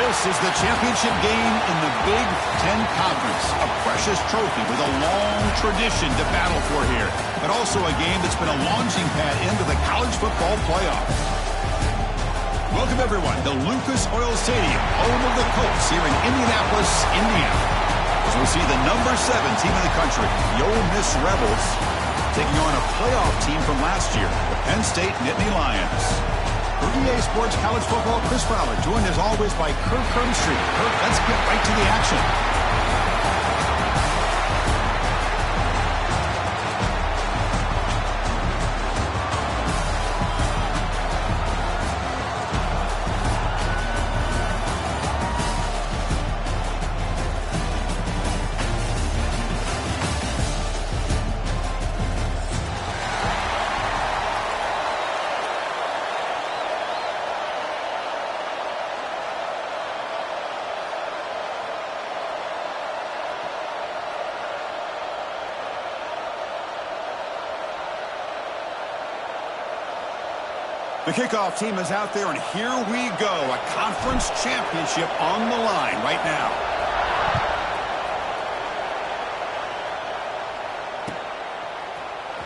This is the championship game in the Big Ten Conference. A precious trophy with a long tradition to battle for here. But also a game that's been a launching pad into the college football playoffs. Welcome, everyone, to Lucas Oil Stadium, home of the Colts here in Indianapolis, Indiana. As we see the number 7 team in the country, the Ole Miss Rebels, taking on a playoff team from last year, the Penn State Nittany Lions. For EA Sports College Football, Chris Fowler, joined as always by Kirk Hermstreet. Kirk, let's get right to the action. The kickoff team is out there, and here we go. A conference championship on the line right now.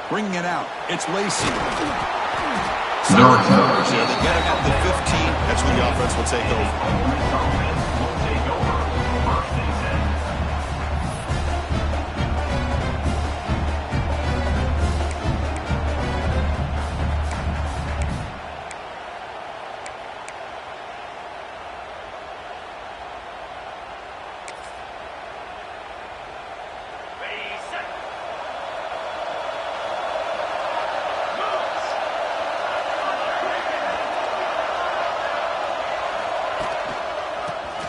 Bringing it out, it's Lacey. Solid coverage here. They get him at the 15. That's when the offense will take over.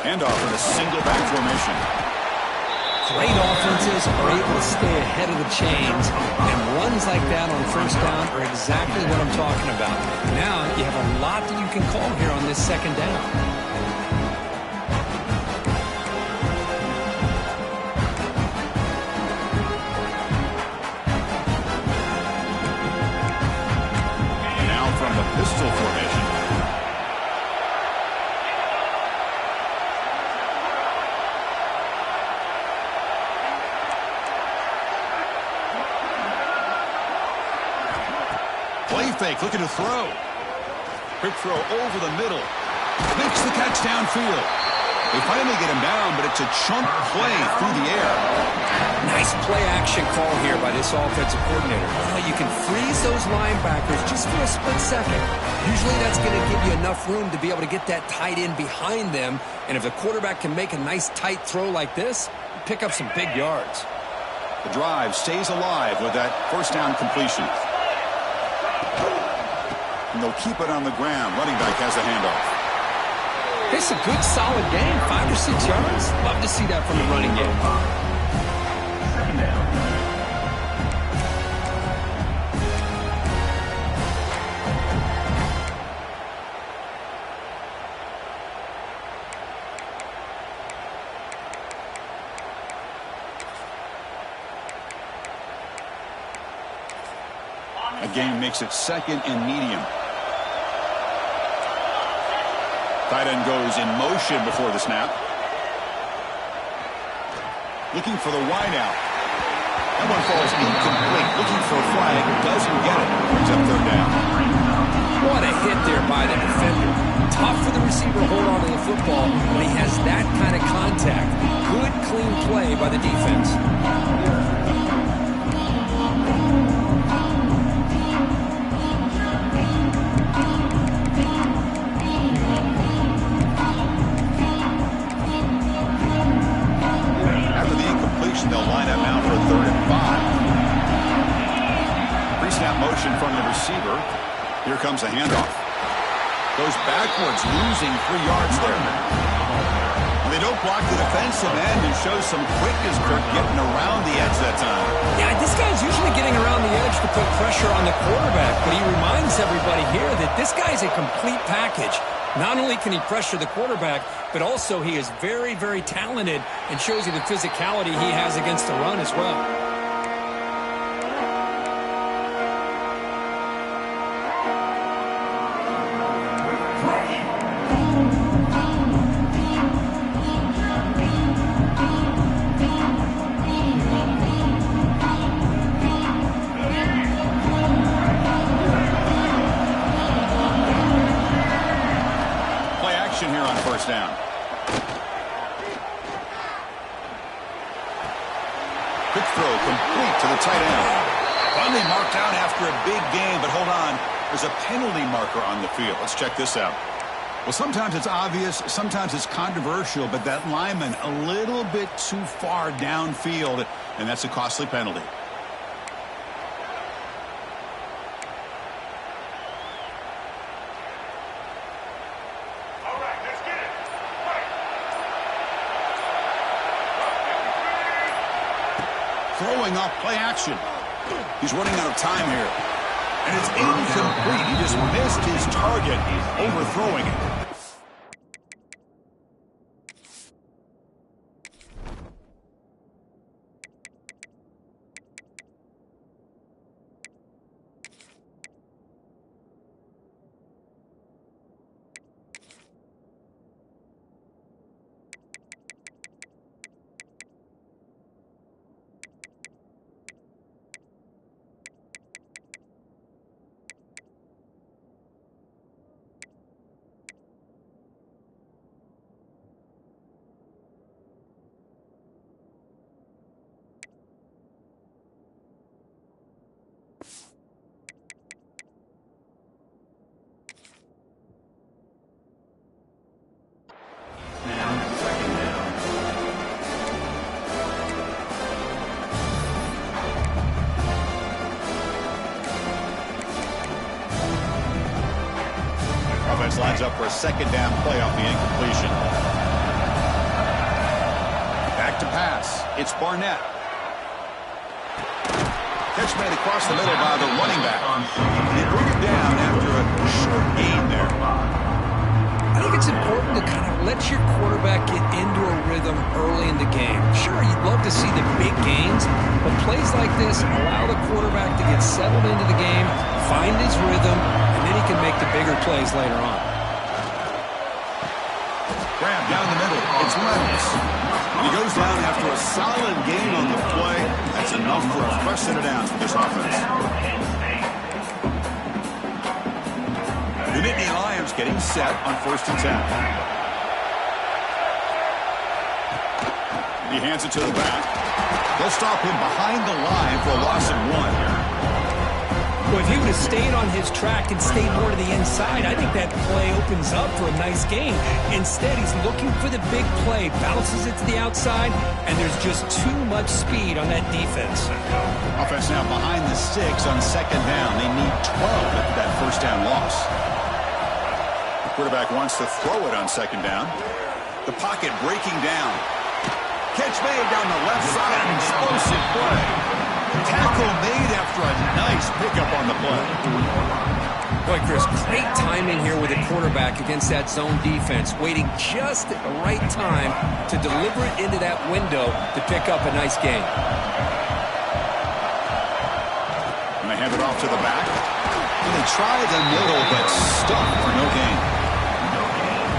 Handoff in a single back formation. Great offenses are able to stay ahead of the chains, and runs like that on first down are exactly what I'm talking about. Now you have a lot that you can call here on this second down. Now from the pistol formation. Play fake, looking to throw. Quick throw over the middle. Makes the catch downfield. They finally get him down, but it's a chunk play through the air. Nice play action call here by this offensive coordinator. You can freeze those linebackers just for a split second. Usually that's going to give you enough room to be able to get that tight end behind them. And if the quarterback can make a nice tight throw like this, pick up some big yards. The drive stays alive with that first down completion. And they'll keep it on the ground. Running back has a handoff. It's a good, solid game. 5 or 6 yards. Love to see that from the running game. Second down. Again, makes it second and medium. Tight end goes in motion before the snap. Looking for the wide out. That one falls incomplete. Looking for a flag. Doesn't get it. Brings up third down. What a hit there by the defender. Tough for the receiver to hold on to the football when he has that kind of contact. Good, clean play by the defense. They'll line up now for a 3rd and 5. Pre-snap motion from the receiver. Here comes a handoff. Goes backwards, losing 3 yards there. And they don't block the defensive end and show some quickness, Kirk, getting around the edge that time. Yeah, this guy's usually getting around the edge to put pressure on the quarterback, but he reminds everybody here that this guy's a complete package. Not only can he pressure the quarterback, but also he is very, very talented and shows you the physicality he has against the run as well. throw complete to the tight end. Finally marked out after a big gain, but hold on. There's a penalty marker on the field. Let's check this out. Well, sometimes it's obvious, sometimes it's controversial, but that lineman a little bit too far downfield, and that's a costly penalty. Throwing off play action. He's running out of time here. And it's incomplete. He just missed his target. He's overthrowing it. Lines up for a second down play off the incompletion. Back to pass. It's Barnett. Catch made across the middle by the running back. They bring it down after a short gain there. I think it's important to kind of let your quarterback get into a rhythm early in the game. Sure, you'd love to see the big gains, but plays like this allow the quarterback to get settled into the game, find his rhythm, and then he can make the bigger plays later on. Grab down the middle. It's Levis. He goes down after a solid gain on the play. That's enough for a fresh set of downs for this offense. The Nittany Lions getting set on 1st and 10. He hands it to the back. They'll stop him behind the line for a loss of 1. Well, if he would have stayed on his track and stayed more to the inside, I think that play opens up for a nice gain. Instead, he's looking for the big play, bounces it to the outside, and there's just too much speed on that defense. Offense now behind the 6 on 2nd down. They need 12 after that 1st down loss. The quarterback wants to throw it on 2nd down. The pocket breaking down. Catch made down the left side. Explosive play. Tackle made after a nice pickup on the play. Boy, Chris, great timing here with the quarterback against that zone defense, waiting just at the right time to deliver it into that window to pick up a nice gain. And they hand it off to the back. And they try the middle, but stuck for no gain.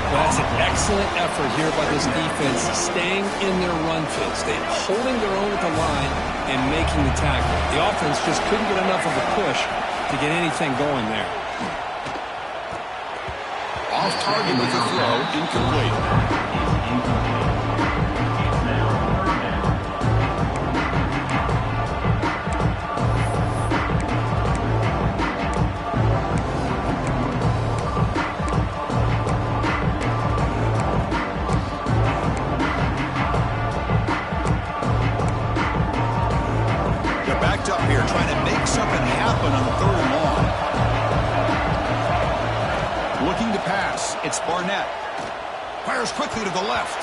Well, that's an excellent effort here by this defense, staying in their run fits. They're holding their own at the line and making the tackle. The offense just couldn't get enough of a push to get anything going there. Off target with the throw, incomplete. Up here trying to make something happen on 3rd and long. Looking to pass. It's Barnett. Fires quickly to the left.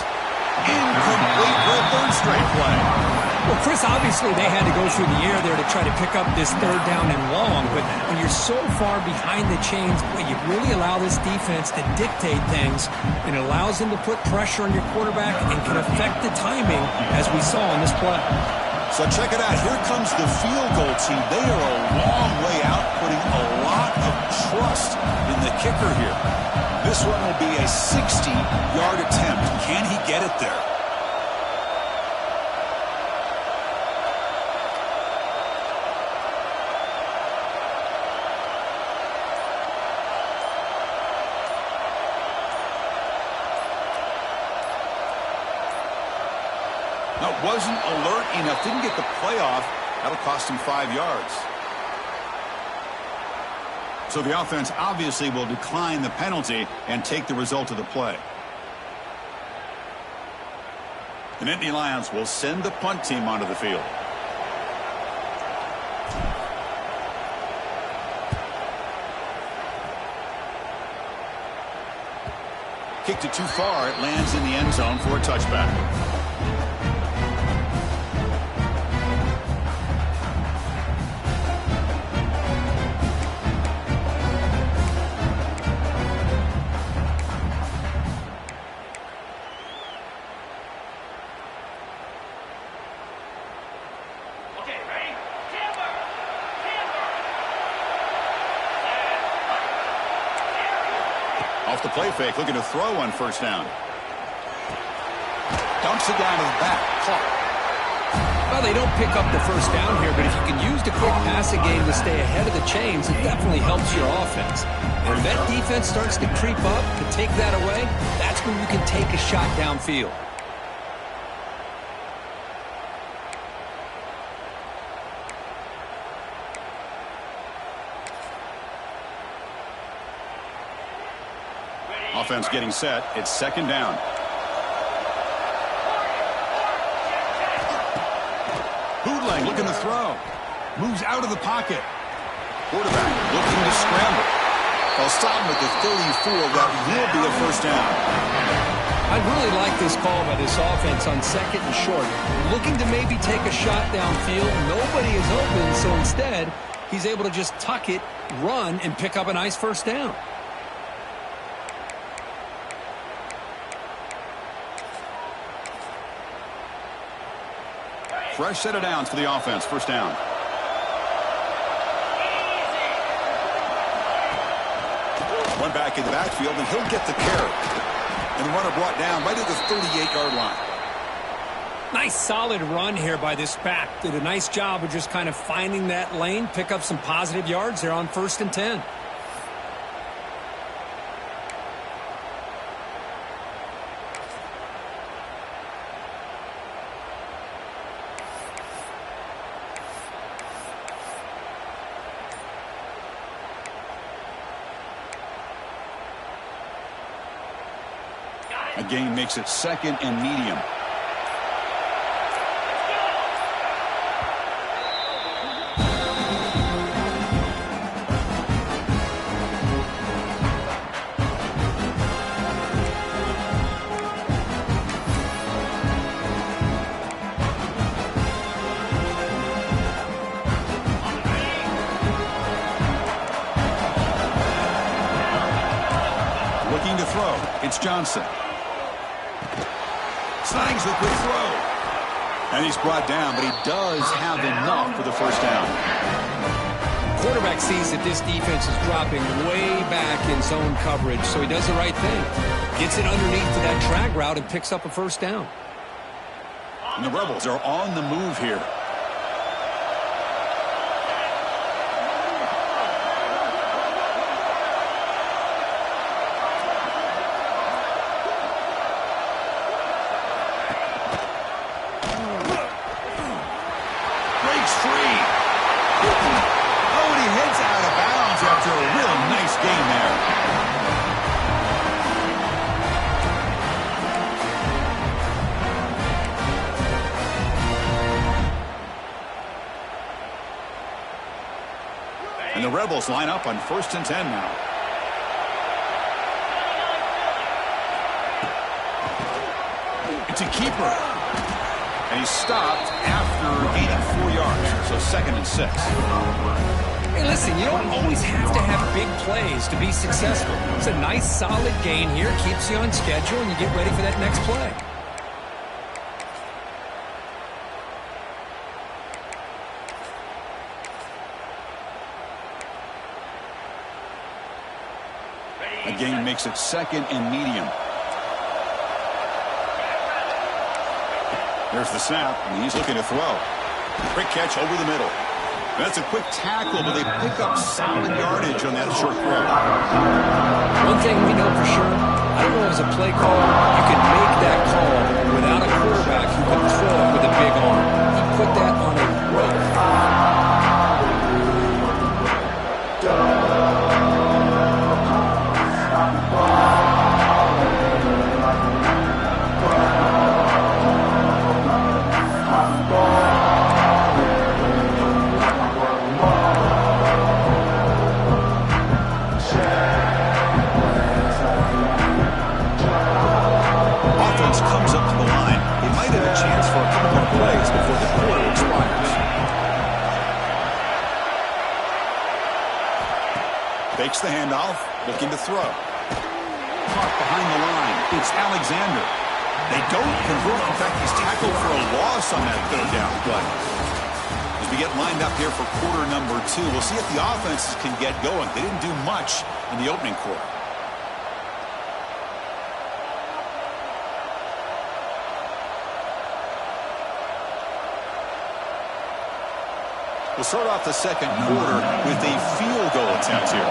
Incomplete for a 3rd straight play. Well, Chris, obviously they had to go through the air there to try to pick up this 3rd down and long, but when you're so far behind the chains, boy, you really allow this defense to dictate things, and it allows them to put pressure on your quarterback and can affect the timing, as we saw in this play. So check it out. Here comes the field goal team. They are a long way out, putting a lot of trust in the kicker here. This one will be a 60-yard attempt. Can he get it there? Now, wasn't alert enough. Didn't get the play off. That'll cost him 5 yards. So the offense obviously will decline the penalty and take the result of the play. The Nittany Lions will send the punt team onto the field. Kicked it too far. It lands in the end zone for a touchback. Off the play fake, looking to throw on first down. Dumps it down to the back. Caught. Well, they don't pick up the first down here, but if you can use the quick passing game to stay ahead of the chains, it definitely helps your offense. And if that defense starts to creep up to take that away, that's when you can take a shot downfield. Offense getting set. It's second down. Bootleg looking to throw. Moves out of the pocket. Quarterback looking to scramble. They'll stop him at the 34. That will be a first down. I really like this call by this offense on second and short. Looking to maybe take a shot downfield. Nobody is open, so instead, he's able to just tuck it, run, and pick up a nice first down. Fresh set of downs for the offense. First down. One back in the backfield, and he'll get the carry. And the runner brought down right at the 38-yard line. Nice solid run here by this back. Did a nice job of just kind of finding that lane, pick up some positive yards there on 1st and 10. A gain makes it second and medium. Looking to throw. It's Johnson. Snags the quick throw. And he's brought down, but he does have enough for the first down. Quarterback sees that this defense is dropping way back in zone coverage, so he does the right thing. Gets it underneath to that drag route and picks up a first down. And the Rebels are on the move here. And the Rebels line up on 1st and 10 now. It's a keeper. And he's stopped after gaining 4 yards. So 2nd and 6. Hey, listen, you don't always have to have big plays to be successful. It's a nice, solid gain here. Keeps you on schedule, and you get ready for that next play. A gain makes it 2nd and medium. There's the snap, and he's looking to throw. Quick catch over the middle. That's a quick tackle, but they pick up solid yardage on that short throw. One thing we know for sure, I don't know as a play caller, you can make that call without a quarterback who can throw Takes the handoff, looking to throw. Caught behind the line. It's Alexander. They don't convert. In fact, he's tackled for a loss on that third down play. As we get lined up here for quarter number 2, we'll see if the offenses can get going. They didn't do much in the opening quarter. We'll start off the second quarter with a field goal attempt here.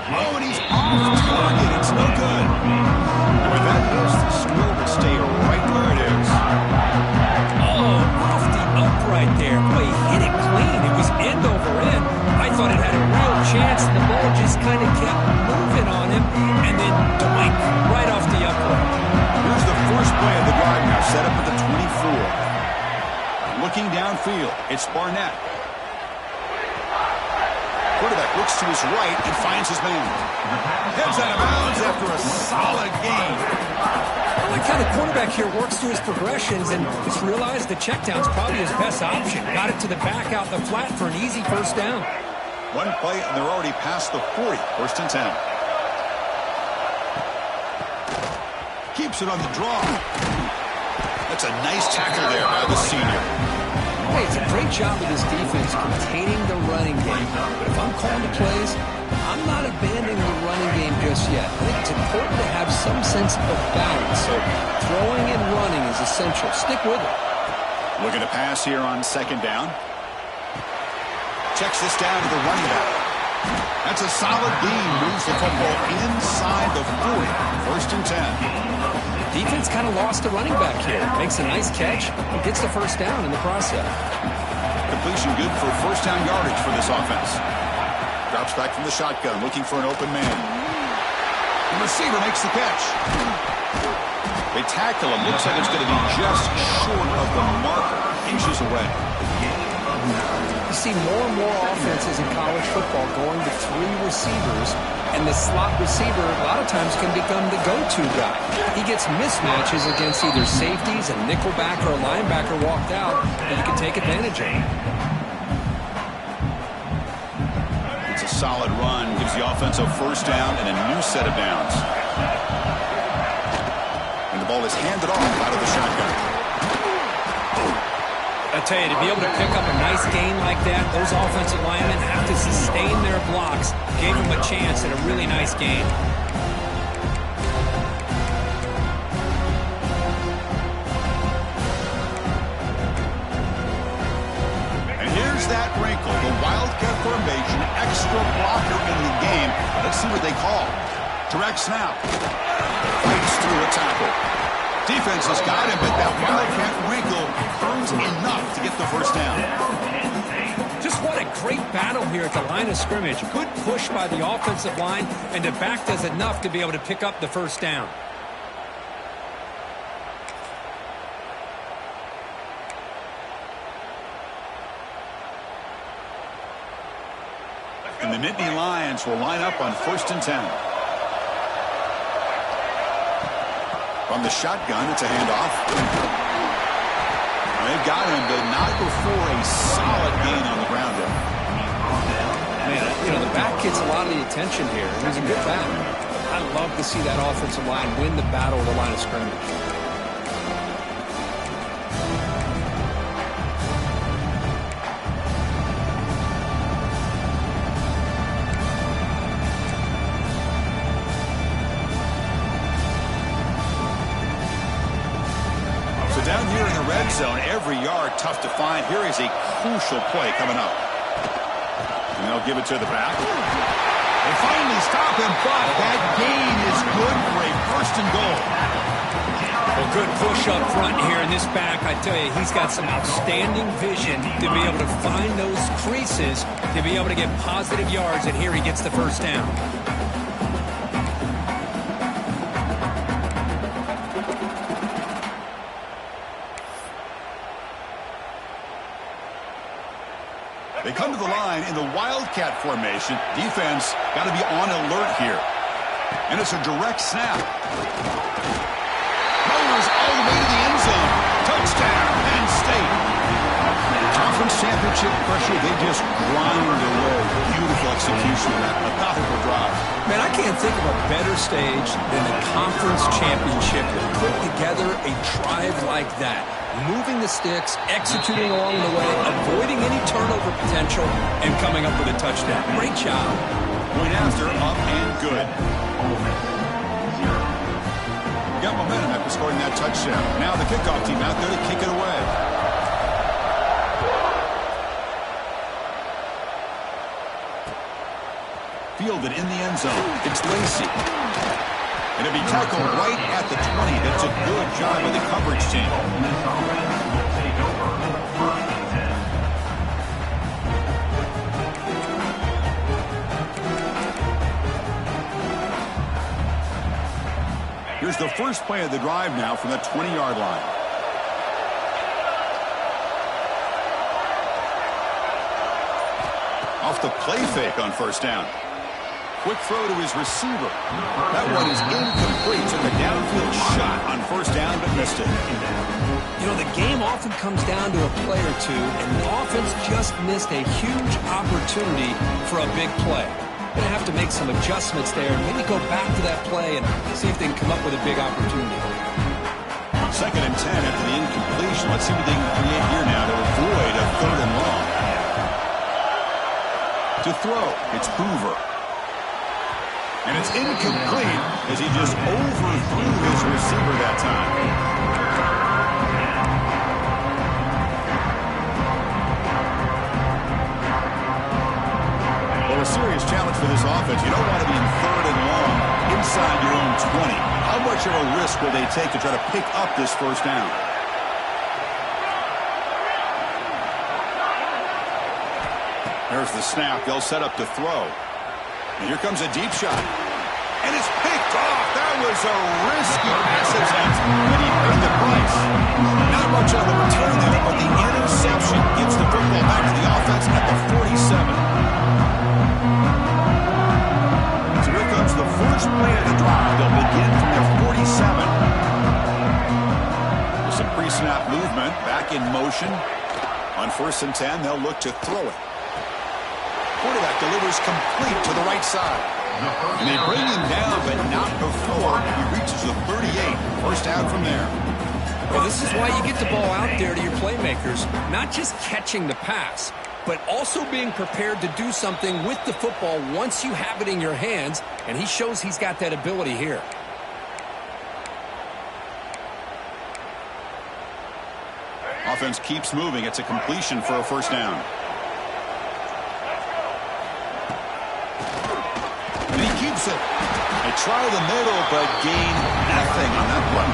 Oh, and he's off target. It's no good. And with that miss, the score will stay right where it is. Oh, off the upright there. Boy, he hit it clean. It was end over end. I thought it had a real chance, and the ball just kind of kept moving on him, and then doink, right off the upright. Here's the first play of the drive now, set up at the 24. Looking downfield, it's Barnett. Quarterback looks to his right and finds his man. Heads out of bounds after a solid gain. I like how the quarterback here works through his progressions and just realized the check down's probably his best option. Got it to the back out the flat for an easy first down. One play and they're already past the 40. First and 10. Keeps it on the draw. That's a nice tackle there by the senior. Hey, it's a great job of this defense containing the running game. But if I'm calling the plays, I'm not abandoning the running game just yet. I think it's important to have some sense of balance. So throwing and running is essential. Stick with it. Looking to pass here on second down. Checks this down to the running back. That's a solid gain. Moves the football inside the 40. First and 10. Defense kind of lost the running back here. Makes a nice catch and gets the first down in the process. Completion good for first down yardage for this offense. Drops back from the shotgun, looking for an open man. The receiver makes the catch. They tackle him. Looks like it's going to be just short of the marker. Inches away. You see more and more offenses in college football going to 3 receivers, and the slot receiver a lot of times can become the go-to guy. He gets mismatches against either safeties, a nickelback, or a linebacker walked out that you can take advantage of. It's a solid run. Gives the offense a first down and a new set of downs. And the ball is handed off out of the shotgun. I tell you, to be able to pick up a nice gain like that, those offensive linemen have to sustain their blocks. Gave him a chance at a really nice gain. And here's that wrinkle, the Wildcat formation, extra blocker in the game. Let's see what they call. Direct snap. Fights through a tackle. Defense has got him, but that Wildcat wrinkle earns enough to get the first down. Just what a great battle here at the line of scrimmage. Good push by the offensive line, and the back does enough to be able to pick up the first down. And the Nittany Lions will line up on first and 10. From the shotgun, it's a handoff. They've got him, but not before a solid gain on the ground there. Man, you know, the back gets a lot of the attention here. It was a good battle. I love to see that offensive line win the battle of the line of scrimmage. Down here in the red zone, every yard tough to find. Here is a crucial play coming up. And they'll give it to the back. They finally stop him, but that gain is good for a first and goal. Well, good push up front here in this back. I tell you, he's got some outstanding vision to be able to find those creases, to be able to get positive yards, and here he gets the first down. They come to the line in the Wildcat formation. Defense got to be on alert here. And it's a direct snap. Rolls all the way to the end zone. Touchdown, Penn State. Tough Conference championship pressure, they just grind away. Beautiful execution of that methodical drive. Man, I can't think of a better stage than the conference championship to put together a drive like that. Moving the sticks, executing along the way, avoiding any turnover potential, and coming up with a touchdown. Great job. Point after, up and good. Got momentum after scoring that touchdown. Now the kickoff team out there to kick it away. Fielded in the end zone. It's Lacey. And it'll be tackled right at the 20. That's a good job of the coverage team. Here's the first play of the drive now from the 20-yard line. Off the play fake on first down. Quick throw to his receiver. That one is incomplete. Took a downfield shot on first down, but missed it. You know, the game often comes down to a play or two, and the offense just missed a huge opportunity for a big play. They're going to have to make some adjustments there and maybe go back to that play and see if they can come up with a big opportunity. 2nd and 10 after the incompletion. Let's see what they can create here now to avoid a 3rd and long. To throw, it's Hoover. And it's incomplete as he just overthrew his receiver that time. Well, a serious challenge for this offense. You don't want to be in 3rd and long inside your own 20. How much of a risk will they take to try to pick up this first down? There's the snap. They'll set up to throw. And here comes a deep shot. And it's picked off. That was a risky pass attempt, but he paid the price. Not much on the return there, but the interception gets the football back to the offense at the 47. So here comes the first play of the drive. They'll begin from their 47. With some pre-snap movement, back in motion. On 1st and 10, they'll look to throw it. Quarterback delivers complete to the right side. And they bring him down, but not before he reaches the 38. First down from there. Well, this is why you get the ball out there to your playmakers. Not just catching the pass, but also being prepared to do something with the football once you have it in your hands. And he shows he's got that ability here. Offense keeps moving. It's a completion for a first down. And he keeps it. They try the middle, but gain nothing on that play.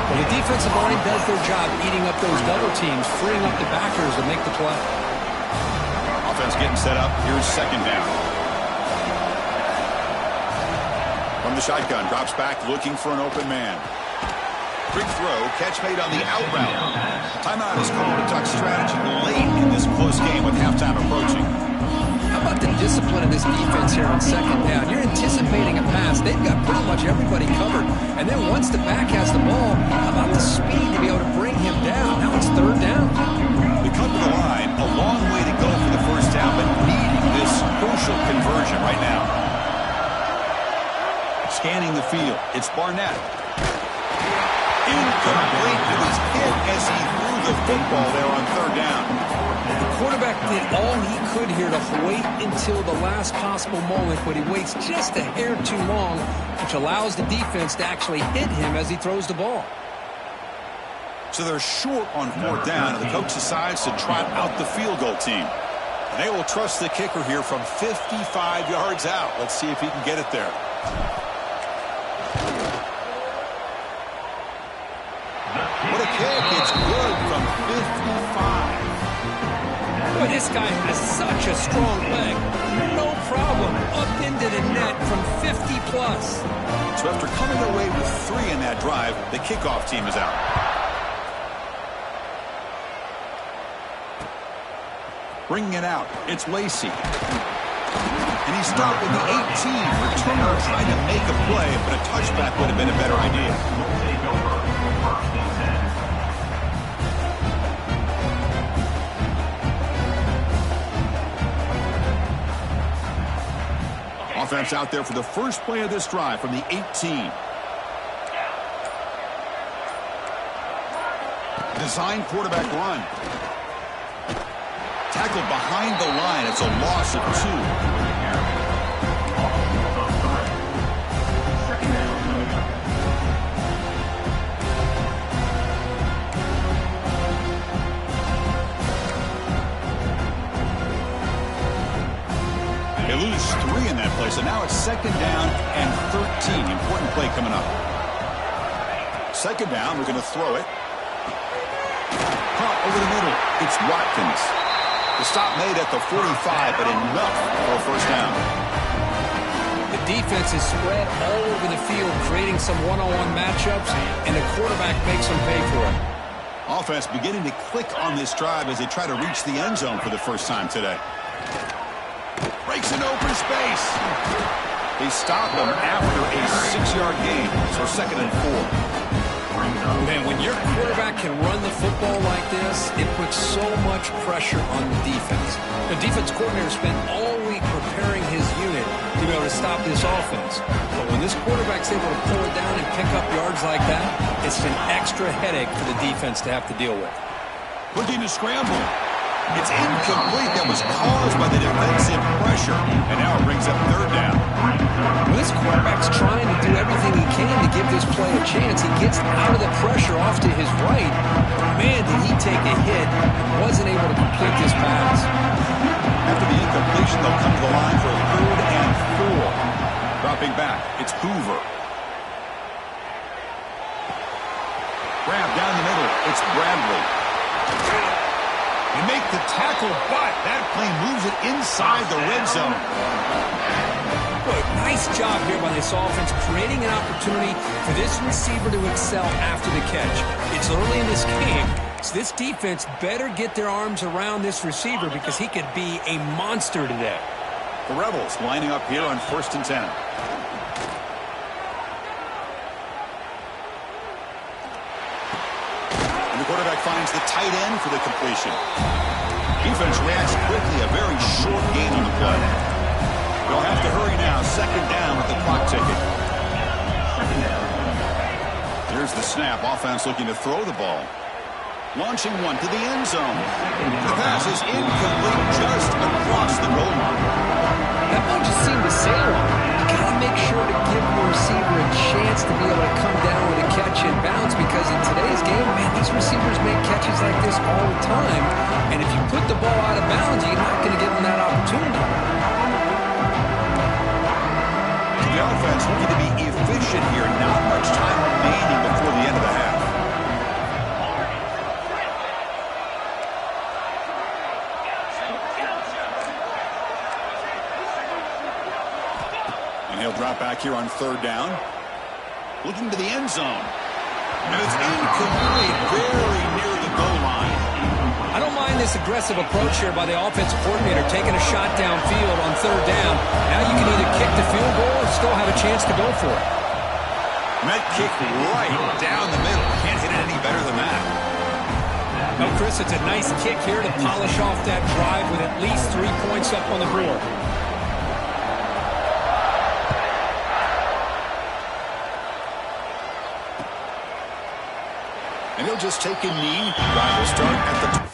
Well, the defensive line does their job eating up those double teams, freeing up the backers to make the play. Offense getting set up. Here's 2nd down. From the shotgun, drops back, looking for an open man. Quick throw, catch made on the out route. Timeout is called to talk strategy late in this close game with halftime approaching. How about the discipline of this defense here on 2nd down? You're anticipating a pass. They've got pretty much everybody covered. And then once the back has the ball, how about the speed to be able to bring him down? Now it's 3rd down. They come to the line, a long way to go for the first down, but needing this crucial conversion right now. Scanning the field, it's Barnett. Incomplete. It was hit as he threw the football there on 3rd down. The quarterback did all he could here to wait until the last possible moment, but he waits just a hair too long, which allows the defense to actually hit him as he throws the ball. So they're short on 4th down, and the coach decides to trot out the field goal team. And they will trust the kicker here from 55 yards out. Let's see if he can get it there. What a kick. It's good from 55. Boy, this guy has such a strong leg. No problem. Up into the net from 50 plus. So after coming away with 3 in that drive, the kickoff team is out. Bringing it out, it's Lacey. And he stopped at the 18. Returner trying to make a play, but a touchback would have been a better idea. Offense out there for the first play of this drive from the 18. Design quarterback run. Tackled behind the line. It's a loss of 2. They lose 3 in that play, so now it's 2nd down and 13. Important play coming up. 2nd down, we're going to throw it. Caught over the middle. It's Watkins. The stop made at the 45, but enough for a first down. The defense is spread all over the field, creating some one-on-one matchups, and the quarterback makes them pay for it. Offense beginning to click on this drive as they try to reach the end zone for the first time today. Breaks in open space. They stop them after a 6-yard gain, so 2nd and 4. Man, when your quarterback can run the football like this, it puts so much pressure on the defense. The defense coordinator spent all week preparing his unit to be able to stop this offense. But when this quarterback's able to pull it down and pick up yards like that, it's an extra headache for the defense to have to deal with. Looking to scramble. It's incomplete. That was caused by the defensive pressure. And now it brings up 3rd down. When this quarterback's trying to do everything he can to give this play a chance, he gets out of the pressure off to his right. Man, did he take a hit. Wasn't able to complete this pass. After the incompletion, they'll come to the line for a 3rd and 4. Dropping back, it's Hoover. Grab down the middle, it's Bradley. They make the tackle, but that play moves it inside the red zone. Boy, nice job here by this offense, creating an opportunity for this receiver to excel after the catch. It's early in this game, so this defense better get their arms around this receiver because he could be a monster today. The Rebels lining up here on 1st and 10. Quarterback finds the tight end for the completion. Defense reacts quickly. A very short gain on the play. They'll have to hurry now. 2nd down with the clock ticking. Here's the snap. Offense looking to throw the ball. Launching one to the end zone. The pass is incomplete just across the goal line. That ball just seemed to sail on. You got to make sure to give the receiver a chance to be able to come down with a catch and bounce because in today's game, man, these receivers make catches like this all the time. And if you put the ball out of bounds, you're not going to give them that opportunity. The offense looking to be efficient here. Not much time remaining before the end of the half. He'll drop back here on 3rd down. Looking to the end zone. And it's incomplete, very near the goal line. I don't mind this aggressive approach here by the offensive coordinator, taking a shot downfield on 3rd down. Now you can either kick the field goal or still have a chance to go for it. That kick right down the middle. Can't hit it any better than that. Well, Chris, it's a nice kick here to polish off that drive with at least 3 points up on the board. And he'll just take a knee. Drive will start at the...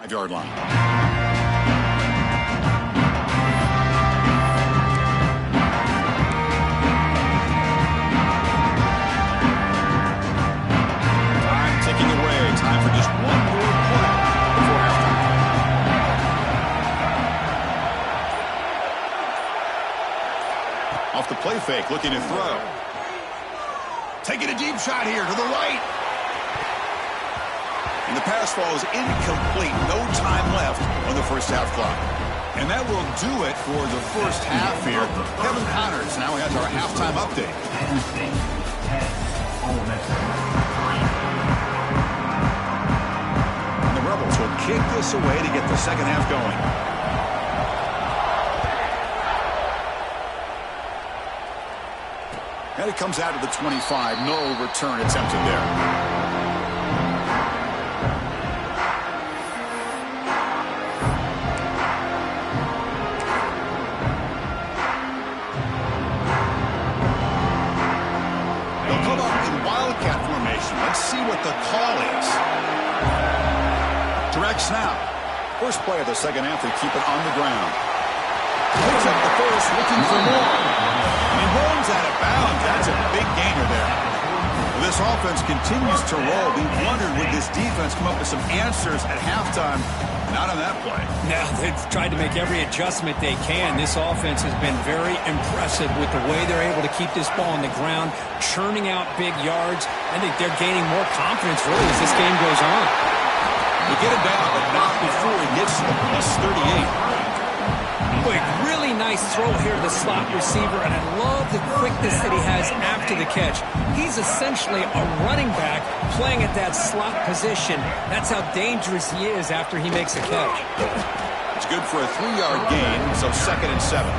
Yard line. Time ticking away. Time for just one more play before halftime. Off the play fake, looking to throw. Taking a deep shot here to the right. And the pass falls incomplete. No time left on the first half clock. And that will do it for the first half here. Kevin Connors now has our halftime update. Penn State 10, Ole Miss 3. And the Rebels will kick this away to get the second half going. And it comes out to the 25. No return attempted there. Let's see what the call is. Direct snap. First play of the second half, they keep it on the ground. Picks up the first, looking for more. And he rolls out of bounds. That's a big gainer there. This offense continues to roll. We wondered, would this defense come up with some answers at halftime? Not on that play. No, they've tried to make every adjustment they can. This offense has been very impressive with the way they're able to keep this ball on the ground, churning out big yards. I think they're gaining more confidence, really, as this game goes on. They get it down, but not before he gets to the plus 38. Boy, really nice throw here to the slot receiver, and I love the quickness that he has after the catch. He's essentially a running back playing at that slot position. That's how dangerous he is after he makes a catch. It's good for a 3-yard gain, so 2nd and 7.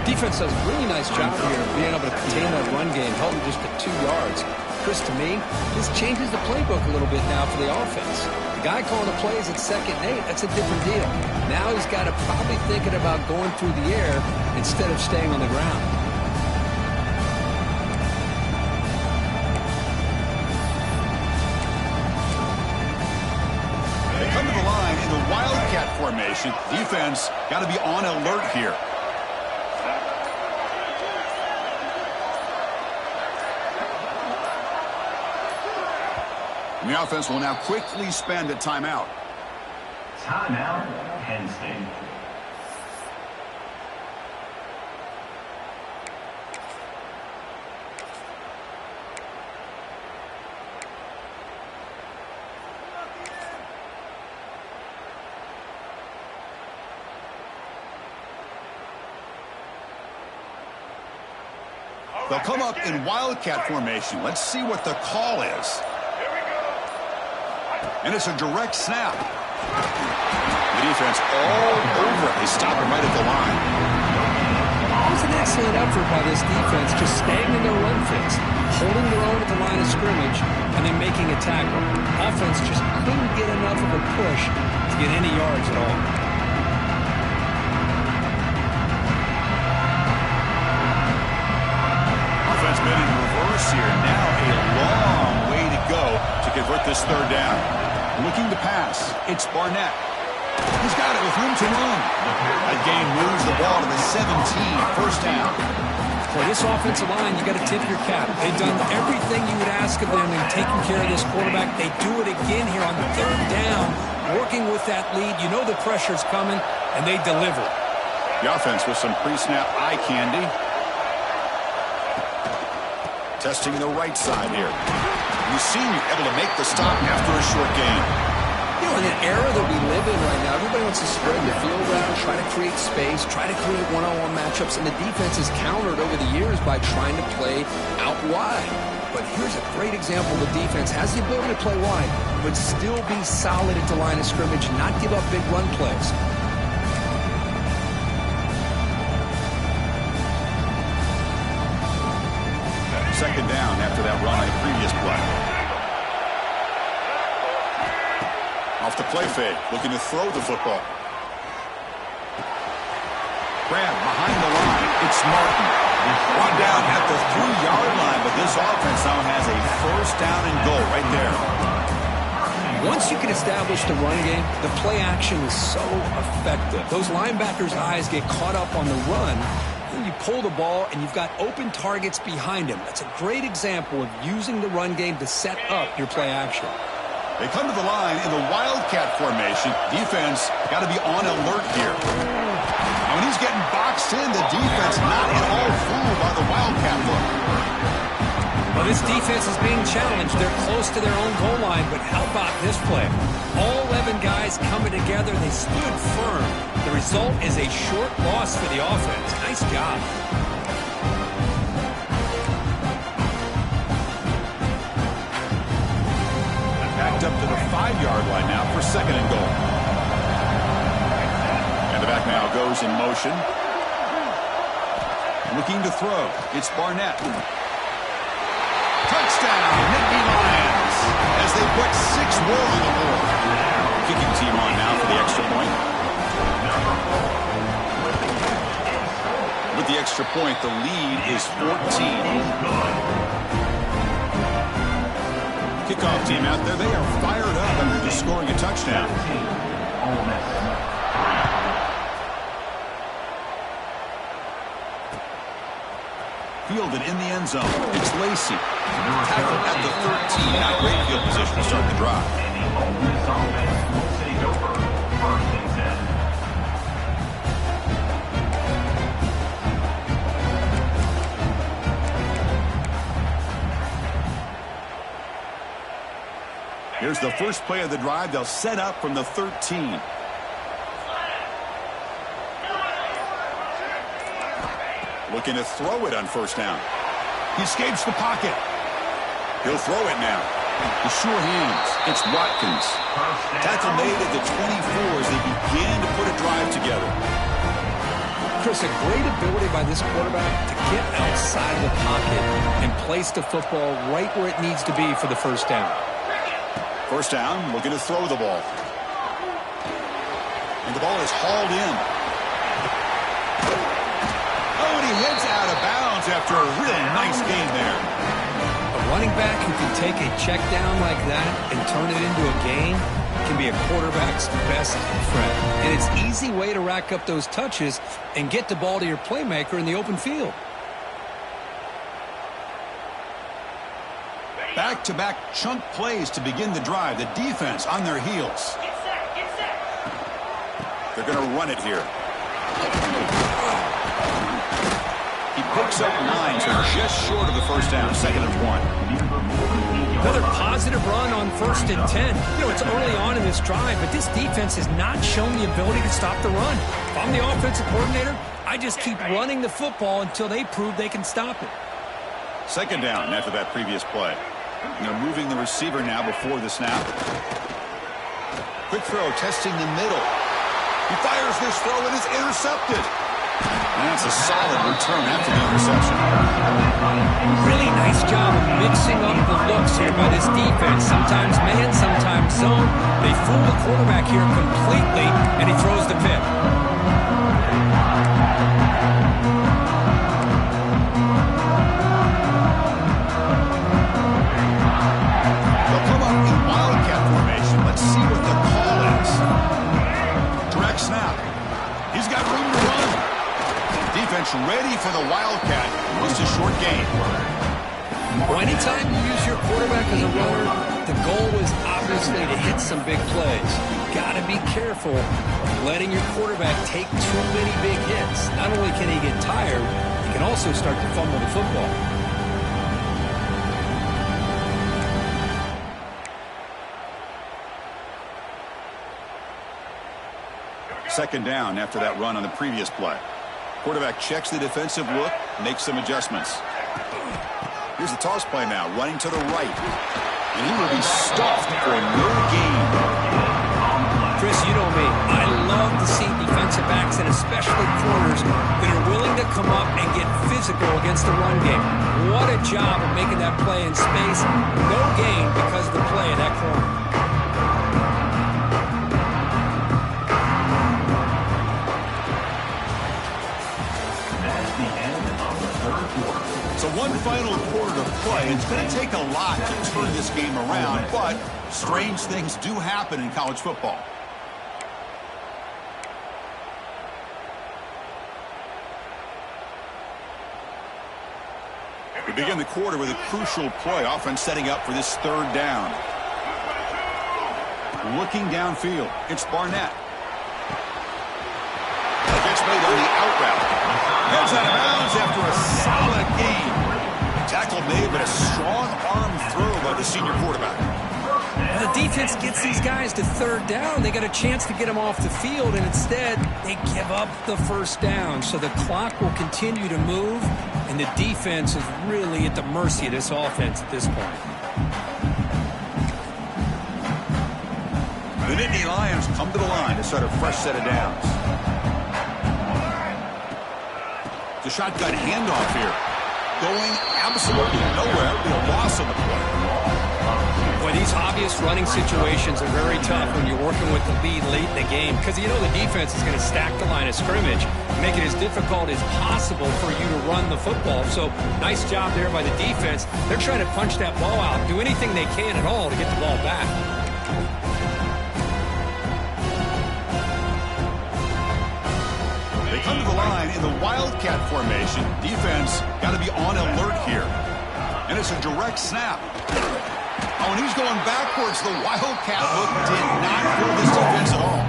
Defense does a really nice job here of being able to contain that run game, held him just at 2 yards. Chris, to me, this changes the playbook a little bit now for the offense. The guy calling the plays at 2nd and 8, that's a different deal. Now he's got to probably thinking about going through the air instead of staying on the ground. They come to the line in the Wildcat formation. Defense got to be on alert here. And the offense will now quickly spend a timeout. Timeout, Penn State. They'll come up in Wildcat formation. Let's see what the call is. And it's a direct snap. The defense all over it. They stop him right at the line. It was an excellent effort by this defense, just staying in their run fix, holding their own at the line of scrimmage, and then making a tackle. Offense just couldn't get enough of a push to get any yards at all. Offense been in reverse here. Now a long way to go to convert this 3rd down. Looking to pass. It's Barnett. He's got it with room to run. That game moves the ball to the 17. First down. For this offensive line, you got to tip your cap. They've done everything you would ask of them in taking care of this quarterback. They do it again here on the 3rd down, working with that lead. You know the pressure's coming, and they deliver. The offense with some pre-snap eye candy. Testing the right side here. You see him able to make the stop after a short game. You know, in an era that we live in right now, everybody wants to spread the field out, try to create space, try to create one-on-one matchups, and the defense is countered over the years by trying to play out wide. But here's a great example. The defense has the ability to play wide, but still be solid at the line of scrimmage, not give up big run plays. Second down after that run on the previous play. Off the play fake, looking to throw the football. Grab behind the line. It's Martin. Brought down at the 3-yard line, but this offense now has a first down and goal right there. Once you can establish the run game, the play action is so effective. Those linebackers' eyes get caught up on the run. You pull the ball, and you've got open targets behind him. That's a great example of using the run game to set up your play action. They come to the line in the Wildcat formation. Defense got to be on alert here. And when he's getting boxed in, the defense not at all fooled by the Wildcat look. Well, this defense is being challenged. They're close to their own goal line, but how about this play? All 11 guys coming together. They stood firm. The result is a short loss for the offense. Nice job. Backed up to the 5-yard line now for 2nd and goal. And the back now goes in motion. Looking to throw. It's Barnett. Touchdown, Nittany Lions, as they put 6 more on the board. Kicking team on now for the extra point. With the extra point, the lead is 14. Kickoff team out there, they are fired up after just scoring a touchdown. Fielded in the end zone. It's Lacey. Tackled at the 13. Not great field position to start the drive. And the Ole Miss offense will take over 1st and 10. Here's the first play of the drive. They'll set up from the 13. Looking to throw it on 1st down. He escapes the pocket. He'll throw it now. The sure hands. It's Watkins. Tackle made at the 24 as they began to put a drive together. Chris, a great ability by this quarterback to get outside of the pocket and place the football right where it needs to be for the 1st down. 1st down, looking to throw the ball. And the ball is hauled in. Oh, and he heads out of bounds after a really nice game there. A running back who can take a check down like that and turn it into a gain can be a quarterback's best friend. And it's an easy way to rack up those touches and get the ball to your playmaker in the open field. Back-to-back chunk plays to begin the drive. The defense on their heels. They're going to run it here. He picks up 9, so just short of the 1st down. 2nd and 1. Another positive run on 1st and 10. You know, it's early on in this drive, but this defense has not shown the ability to stop the run. If I'm the offensive coordinator, I just keep running the football until they prove they can stop it. 2nd down after that previous play. And they're moving the receiver now before the snap. Quick throw, testing the middle. He fires this throw and is intercepted. And that's a solid return after the interception. Really nice job of mixing up the looks here by this defense. Sometimes man, sometimes zone. They fool the quarterback here completely, and he throws the pick. They'll come up in wildcat formation. Let's see what the call is. Direct snap. He's got room to run. Defense ready for the wildcat. Just a short gain. Well, anytime you use your quarterback as a runner, the goal is obviously to hit some big plays. Got to be careful of letting your quarterback take too many big hits. Not only can he get tired, he can also start to fumble the football. Second down after that run on the previous play. Quarterback checks the defensive look, makes some adjustments. Here's the toss play now, running to the right. And he will be stuffed for no gain. Chris, you know me. I love to see defensive backs and especially corners that are willing to come up and get physical against the run game. What a job of making that play in space. No gain because of the play in that corner. So one final quarter to play. It's going to take a lot to turn this game around, but strange things do happen in college football. We begin the quarter with a crucial play, offense setting up for this 3rd down. Looking downfield, it's Barnett. Gets made on the out route. Heads out of bounds after a solid gain. Tackle made, but a strong arm throw by the senior quarterback. The defense gets these guys to third down. They got a chance to get them off the field, and instead they give up the first down. So the clock will continue to move, and the defense is really at the mercy of this offense at this point. The Nittany Lions come to the line to start a fresh set of downs. The shotgun handoff here. Going absolutely nowhere. It'll be a loss on the play. Boy, these obvious running situations are very tough when you're working with the lead late in the game because you know the defense is going to stack the line of scrimmage, make it as difficult as possible for you to run the football. So nice job there by the defense. They're trying to punch that ball out, do anything they can at all to get the ball back. They come to the line in the Wildcat formation. Defense got to be on alert here. And it's a direct snap. Oh, and he's going backwards. The Wildcat look did not fool this defense at all.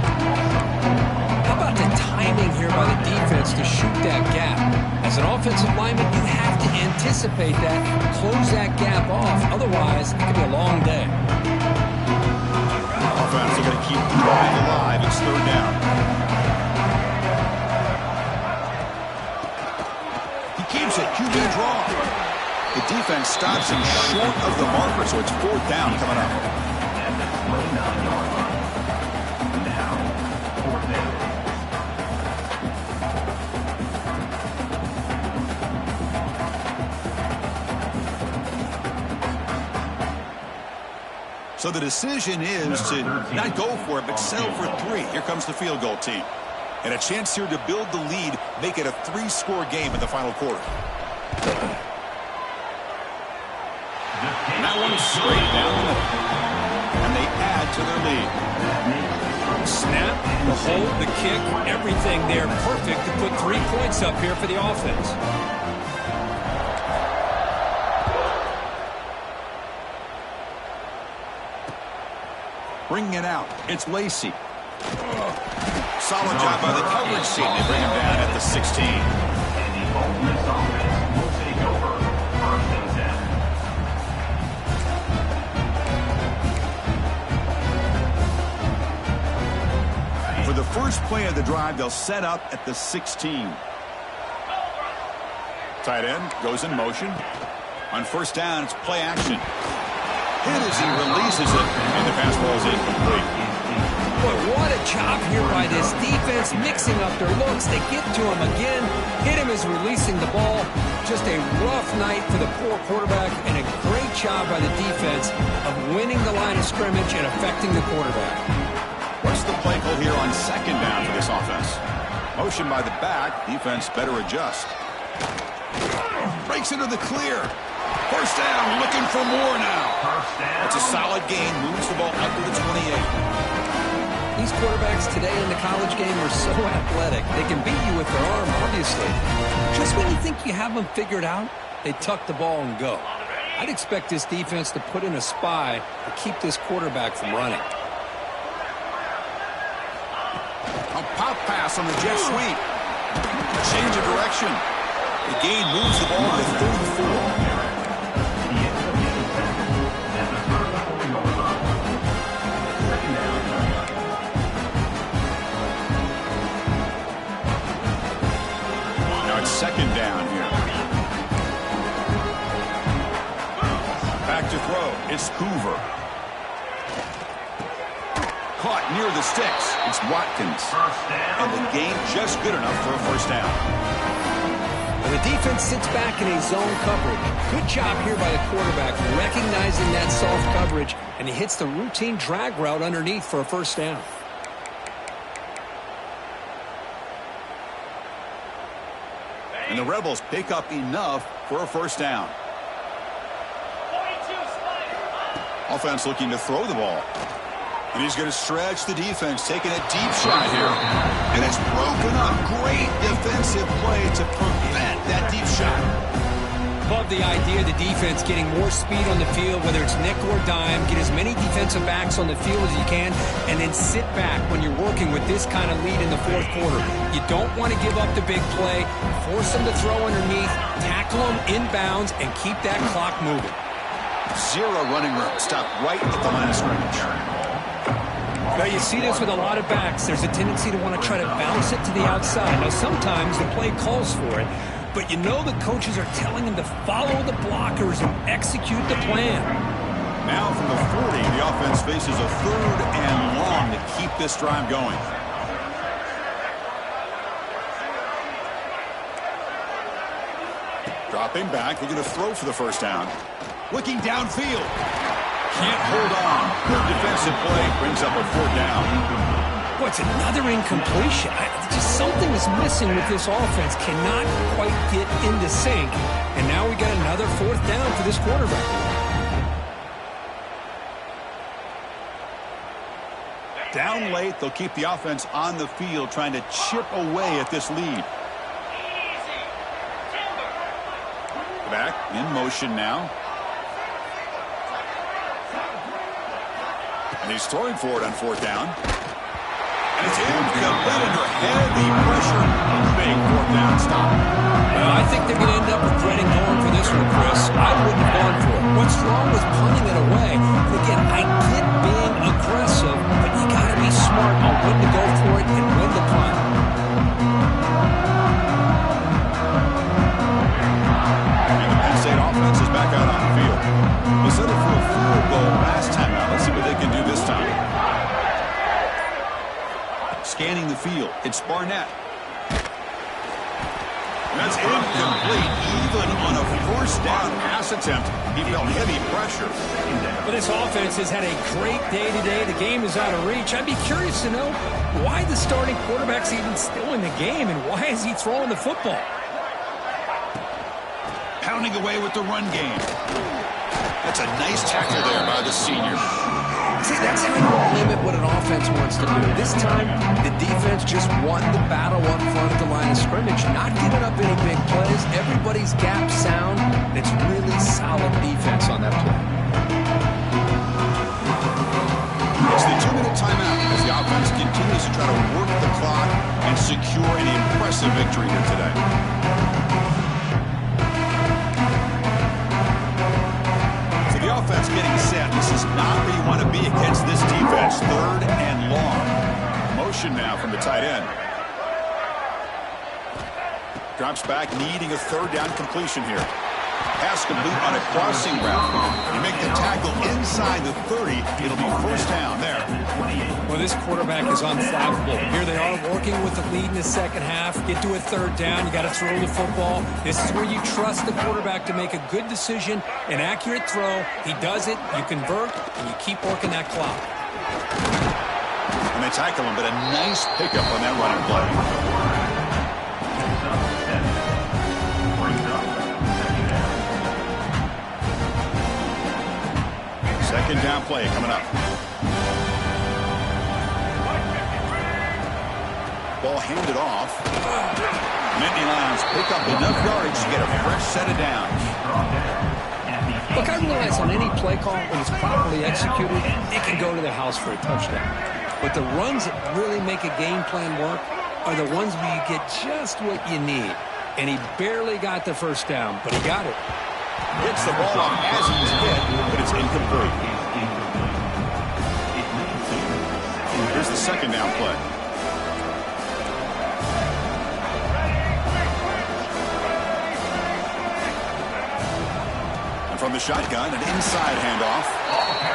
How about the timing here by the defense to shoot that gap? As an offensive lineman, you have to anticipate that, close that gap off. Otherwise, it could be a long day. Offense are going to keep drive alive. It's third down. He keeps it. QB draw. The defense stops him short of the marker, so it's fourth down coming up. So the decision is to not go for it, but settle for 3. Here comes the field goal team. And a chance here to build the lead, make it a 3-score game in the final quarter. And that one's straight down the middle. And they add to their lead. Snap, the hold, the kick, everything there perfect to put 3 points up here for the offense. Bringing it out. It's Lacey. Solid job by the coverage team. They bring him down at the 16. For the first play of the drive, they'll set up at the 16. Tight end goes in motion. On first down, it's play action. Hit as he releases it, and the pass ball is incomplete. Boy, what a job here by this defense, mixing up their looks. They get to him again, hit him as releasing the ball. Just a rough night for the poor quarterback, and a great job by the defense of winning the line of scrimmage and affecting the quarterback. What's the play call here on second down for this offense? Motion by the back. Defense better adjust. Breaks into the clear. First down, looking for more now. It's a solid gain. Moves the ball up to the 28. These quarterbacks today in the college game are so athletic. They can beat you with their arm, obviously. Just when you think you have them figured out, they tuck the ball and go. I'd expect this defense to put in a spy to keep this quarterback from running. A pop pass on the jet sweep. Change of direction. The gain moves the ball to 34. Second down here. Back to throw. It's Hoover. Caught near the sticks. It's Watkins. And the gain just good enough for a first down. And the defense sits back in a zone coverage. Good job here by the quarterback, recognizing that soft coverage, and he hits the routine drag route underneath for a first down. And the Rebels pick up enough for a first down. Offense looking to throw the ball. And he's going to stretch the defense, taking a deep shot here. And it's broken up. Great defensive play to prevent that deep shot. love the idea of the defense getting more speed on the field, whether it's nickel or dime, get as many defensive backs on the field as you can, and then sit back when you're working with this kind of lead in the fourth quarter. You don't want to give up the big play, force them to throw underneath, tackle them inbounds, and keep that clock moving. Zero running room. Stop right at the line of scrimmage. Now, you see this with a lot of backs. There's a tendency to want to try to bounce it to the outside. Now, sometimes the play calls for it, but you know the coaches are telling them to follow the blockers and execute the plan. Now from the 40, the offense faces a 3rd and long to keep this drive going. Dropping back, they're going to throw for the first down. Looking downfield. Can't hold on. Good defensive play brings up a 4th down. What's another incompletion? Just something is missing with this offense. Cannot quite get into sync. And now we got another 4th down for this quarterback. Down late, they'll keep the offense on the field trying to chip away at this lead. Back in motion now. And he's throwing for it on 4th down. And it's incomplete under heavy pressure. Big 4th down stop. Well, I think they're going to end up regretting going for this one, Chris. I wouldn't have gone for it. What's wrong with punting it away? And again, I get being aggressive, but you got to be smart on when to go for it and when to punt. And the Penn State offense is back out on the field. They set it for a field goal last time out. Let's see what they can do this time. Scanning the field. It's Barnett. That's incomplete. Even on a 1st down pass attempt, he felt heavy pressure. But this offense has had a great day today. The game is out of reach. I'd be curious to know why the starting quarterback's even still in the game and why is he throwing the football? Pounding away with the run game. That's a nice tackle there by the senior. See, that's how you limit what an offense wants to do. This time, the defense just won the battle up front at the line of scrimmage, not giving up any big plays. Everybody's gap sound. It's really solid defense on that play. It's the 2-minute timeout as the offense continues to try to work the clock and secure an impressive victory here today. The offense getting set. This is not where you want to be against this defense. 3rd and long. Motion now from the tight end. Drops back, needing a 3rd down completion here. Pass complete on a crossing route. You make the tackle inside the 30. It'll be 1st down there. Well, this quarterback is unflappable. Here they are working with the lead in the 2nd half. Get to a 3rd down. You got to throw the football. This is where you trust the quarterback to make a good decision, an accurate throw. He does it, you convert, and you keep working that clock. And they tackle him, but a nice pickup on that running play. 2nd down play coming up. Ball handed off. Nittany Lions pick up enough yardage to get a fresh set of downs. Look, I realize on any play call, when it's properly executed, it can go to the house for a touchdown. But the runs that really make a game plan work are the ones where you get just what you need. And he barely got the 1st down, but he got it. Gets the ball off as he's hit, but it's incomplete. Here's the 2nd down play. And from the shotgun, an inside handoff.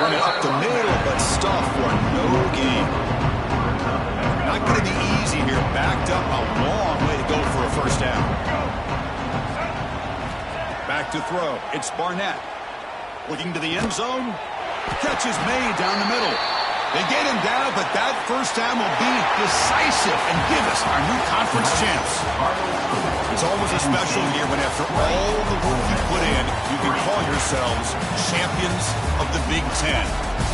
Running up the middle, but stuffed for no gain. Not going to be easy here. Backed up a long way to go for a 1st down. Back to throw. It's Barnett. Looking to the end zone. Catch is made down the middle. They get him down, but that 1st down will be decisive and give us our new conference champs. It's always a special year when after all the work you put in, you can call yourselves champions of the Big Ten.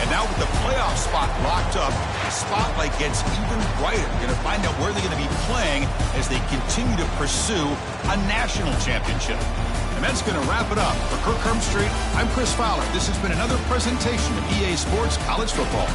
And now with the playoff spot locked up, the spotlight gets even brighter. You're going to find out where they're going to be playing as they continue to pursue a national championship. And that's going to wrap it up. For Kirk Herbstreit, I'm Chris Fowler. This has been another presentation of EA Sports College Football.